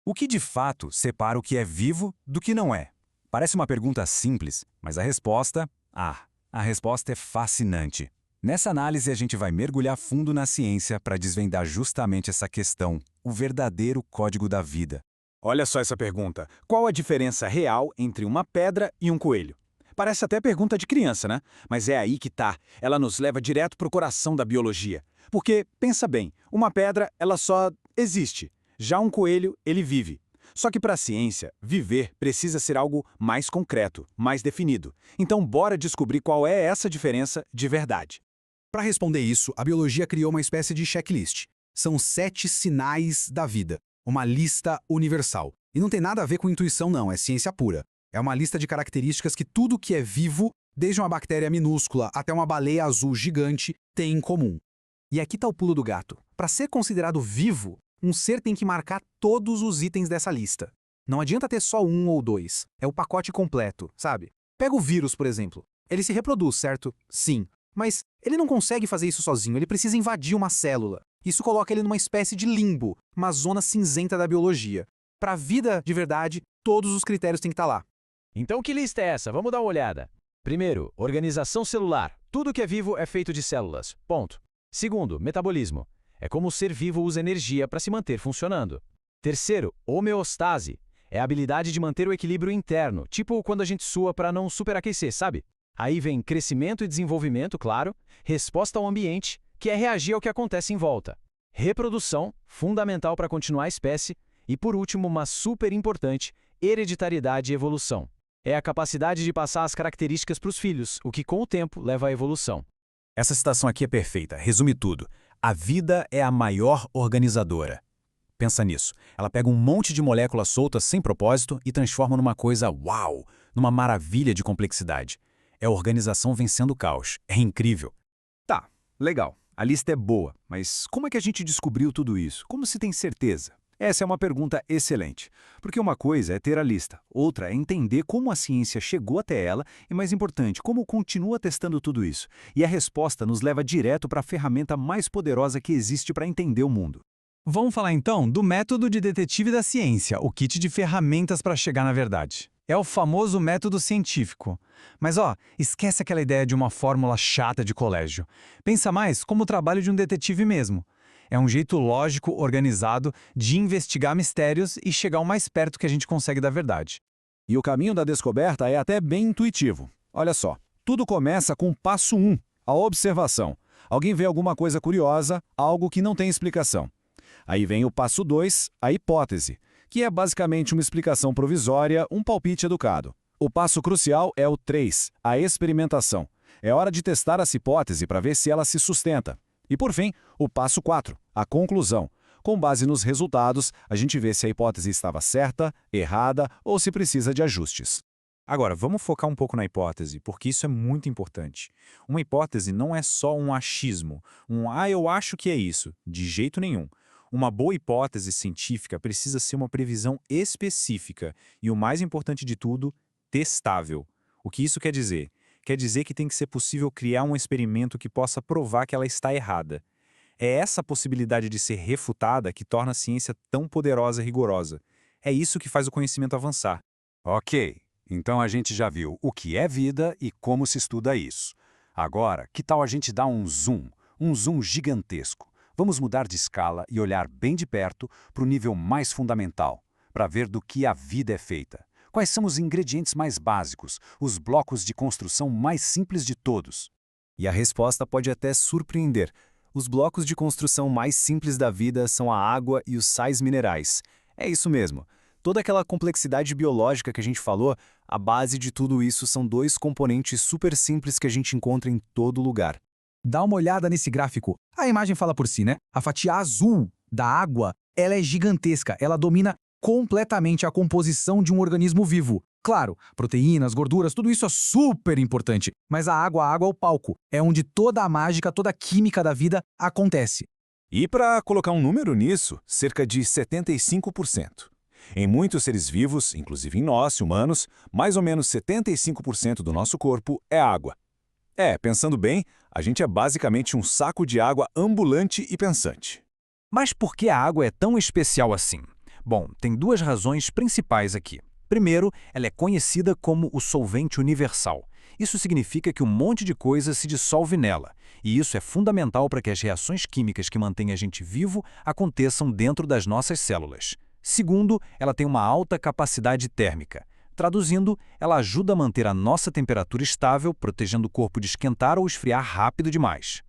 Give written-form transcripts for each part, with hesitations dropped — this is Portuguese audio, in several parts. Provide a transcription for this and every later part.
O que de fato separa o que é vivo do que não é? Parece uma pergunta simples, mas a resposta é fascinante. Nessa análise, a gente vai mergulhar fundo na ciência para desvendar justamente essa questão, o verdadeiro código da vida. Olha só essa pergunta. Qual a diferença real entre uma pedra e um coelho? Parece até pergunta de criança, né? Mas é aí que tá. Ela nos leva direto para o coração da biologia. Porque, pensa bem, uma pedra, ela só existe. Já um coelho, ele vive. Só que para a ciência, viver precisa ser algo mais concreto, mais definido. Então, bora descobrir qual é essa diferença de verdade. Para responder isso, a biologia criou uma espécie de checklist. São 7 sinais da vida, uma lista universal. E não tem nada a ver com intuição não, é ciência pura. É uma lista de características que tudo que é vivo, desde uma bactéria minúscula até uma baleia azul gigante, tem em comum. E aqui está o pulo do gato. Para ser considerado vivo, um ser tem que marcar todos os itens dessa lista. Não adianta ter só um ou dois. É o pacote completo, sabe? Pega o vírus, por exemplo. Ele se reproduz, certo? Sim. Mas ele não consegue fazer isso sozinho, ele precisa invadir uma célula. Isso coloca ele numa espécie de limbo, uma zona cinzenta da biologia. Para a vida de verdade, todos os critérios têm que estar lá. Então que lista é essa? Vamos dar uma olhada. Primeiro, organização celular. Tudo que é vivo é feito de células. Ponto. Segundo, metabolismo. É como o ser vivo usa energia para se manter funcionando. Terceiro, homeostase. É a habilidade de manter o equilíbrio interno, tipo quando a gente sua para não superaquecer, sabe? Aí vem crescimento e desenvolvimento, claro, resposta ao ambiente, que é reagir ao que acontece em volta. Reprodução, fundamental para continuar a espécie. E por último, mas super importante, hereditariedade e evolução. É a capacidade de passar as características para os filhos, o que com o tempo leva à evolução. Essa citação aqui é perfeita, resume tudo. A vida é a maior organizadora. Pensa nisso. Ela pega um monte de moléculas soltas sem propósito e transforma numa coisa uau, numa maravilha de complexidade. É a organização vencendo o caos. É incrível. Tá, legal. A lista é boa, mas como é que a gente descobriu tudo isso? Como se tem certeza? Essa é uma pergunta excelente, porque uma coisa é ter a lista, outra é entender como a ciência chegou até ela e, mais importante, como continua testando tudo isso. E a resposta nos leva direto para a ferramenta mais poderosa que existe para entender o mundo. Vamos falar então do método de detetive da ciência, o kit de ferramentas para chegar na verdade. É o famoso método científico. Mas esquece aquela ideia de uma fórmula chata de colégio. Pensa mais como o trabalho de um detetive mesmo. É um jeito lógico, organizado, de investigar mistérios e chegar o mais perto que a gente consegue da verdade. E o caminho da descoberta é até bem intuitivo. Olha só, tudo começa com o passo 1, a observação. Alguém vê alguma coisa curiosa, algo que não tem explicação. Aí vem o passo 2, a hipótese, que é basicamente uma explicação provisória, um palpite educado. O passo crucial é o 3, a experimentação. É hora de testar essa hipótese para ver se ela se sustenta. E por fim, o passo 4, a conclusão. Com base nos resultados, a gente vê se a hipótese estava certa, errada ou se precisa de ajustes. Agora, vamos focar um pouco na hipótese, porque isso é muito importante. Uma hipótese não é só um achismo, eu acho que é isso, de jeito nenhum. Uma boa hipótese científica precisa ser uma previsão específica e, o mais importante de tudo, testável. O que isso quer dizer? Quer dizer que tem que ser possível criar um experimento que possa provar que ela está errada. É essa possibilidade de ser refutada que torna a ciência tão poderosa e rigorosa. É isso que faz o conhecimento avançar. Ok, então a gente já viu o que é vida e como se estuda isso. Agora, que tal a gente dar um zoom gigantesco? Vamos mudar de escala e olhar bem de perto para o nível mais fundamental, para ver do que a vida é feita. Quais são os ingredientes mais básicos, os blocos de construção mais simples de todos? E a resposta pode até surpreender. Os blocos de construção mais simples da vida são a água e os sais minerais. É isso mesmo. Toda aquela complexidade biológica que a gente falou, a base de tudo isso são 2 componentes super simples que a gente encontra em todo lugar. Dá uma olhada nesse gráfico. A imagem fala por si, né? A fatia azul da água, ela é gigantesca. Ela domina completamente a composição de um organismo vivo. Claro, proteínas, gorduras, tudo isso é super importante. Mas a água é o palco. É onde toda a mágica, toda a química da vida acontece. E para colocar um número nisso, cerca de 75%. Em muitos seres vivos, inclusive em nós, humanos, mais ou menos 75% do nosso corpo é água. Pensando bem, a gente é basicamente um saco de água ambulante e pensante. Mas por que a água é tão especial assim? Bom, tem duas razões principais aqui. Primeiro, ela é conhecida como o solvente universal. Isso significa que um monte de coisa se dissolve nela, e isso é fundamental para que as reações químicas que mantêm a gente vivo aconteçam dentro das nossas células. Segundo, ela tem uma alta capacidade térmica. Traduzindo, ela ajuda a manter a nossa temperatura estável, protegendo o corpo de esquentar ou esfriar rápido demais.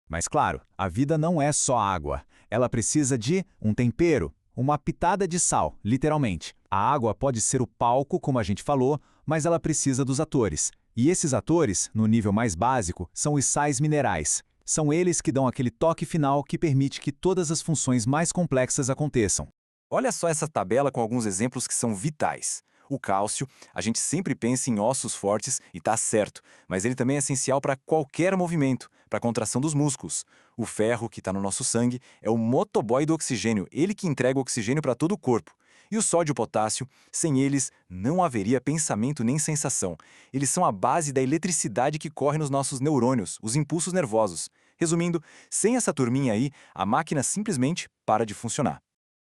Mas claro, a vida não é só água. Ela precisa de um tempero, uma pitada de sal, literalmente. A água pode ser o palco, como a gente falou, mas ela precisa dos atores. E esses atores, no nível mais básico, são os sais minerais. São eles que dão aquele toque final que permite que todas as funções mais complexas aconteçam. Olha só essa tabela com alguns exemplos que são vitais. O cálcio, a gente sempre pensa em ossos fortes e tá certo, mas ele também é essencial para qualquer movimento, para a contração dos músculos. O ferro, que está no nosso sangue, é o motoboy do oxigênio, ele que entrega o oxigênio para todo o corpo. E o sódio e o potássio, sem eles, não haveria pensamento nem sensação. Eles são a base da eletricidade que corre nos nossos neurônios, os impulsos nervosos. Resumindo, sem essa turminha aí, a máquina simplesmente para de funcionar.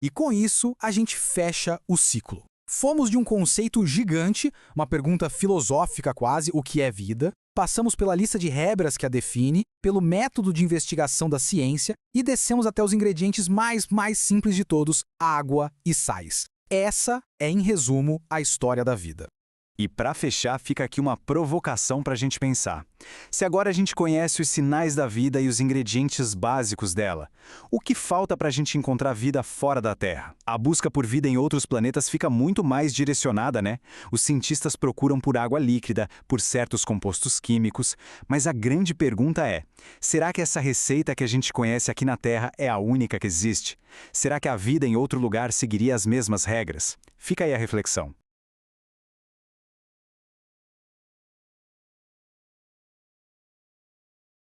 E com isso, a gente fecha o ciclo. Fomos de um conceito gigante, uma pergunta filosófica quase, o que é vida, passamos pela lista de regras que a define, pelo método de investigação da ciência e descemos até os ingredientes mais simples de todos, água e sais. Essa é, em resumo, a história da vida. E para fechar, fica aqui uma provocação para a gente pensar. Se agora a gente conhece os sinais da vida e os ingredientes básicos dela, o que falta para a gente encontrar vida fora da Terra? A busca por vida em outros planetas fica muito mais direcionada, né? Os cientistas procuram por água líquida, por certos compostos químicos, mas a grande pergunta é, será que essa receita que a gente conhece aqui na Terra é a única que existe? Será que a vida em outro lugar seguiria as mesmas regras? Fica aí a reflexão.